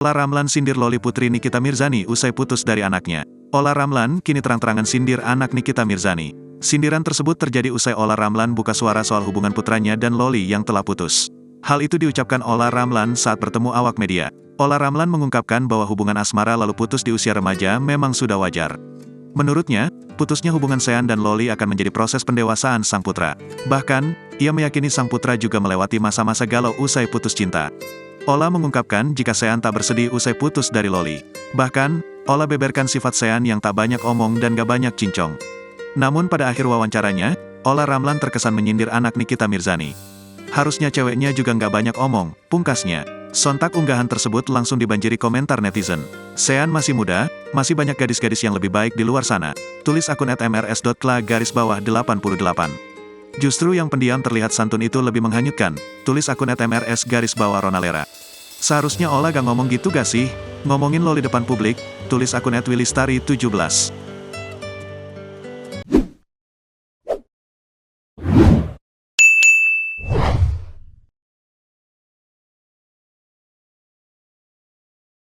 Ola Ramlan sindir Loli putri Nikita Mirzani usai putus dari anaknya. Ola Ramlan kini terang-terangan sindir anak Nikita Mirzani. Sindiran tersebut terjadi usai Ola Ramlan buka suara soal hubungan putranya dan Loli yang telah putus. Hal itu diucapkan Ola Ramlan saat bertemu awak media. Ola Ramlan mengungkapkan bahwa hubungan asmara lalu putus di usia remaja memang sudah wajar. Menurutnya, putusnya hubungan Sean dan Loli akan menjadi proses pendewasaan sang putra. Bahkan, ia meyakini sang putra juga melewati masa-masa galau usai putus cinta. Ola mengungkapkan jika Sean tak bersedih usai putus dari Loli. Bahkan, Ola beberkan sifat Sean yang tak banyak omong dan gak banyak cincong. Namun pada akhir wawancaranya, Ola Ramlan terkesan menyindir anak Nikita Mirzani. Harusnya ceweknya juga gak banyak omong, pungkasnya. Sontak unggahan tersebut langsung dibanjiri komentar netizen. Sean masih muda, masih banyak gadis-gadis yang lebih baik di luar sana. Tulis akun @mrs.kla_88. Justru yang pendiam terlihat santun itu lebih menghanyutkan. Tulis akun @mrs_ronalera. Seharusnya Ola gak ngomong gitu gak sih? Ngomongin Loli depan publik. Tulis akun @willistari17.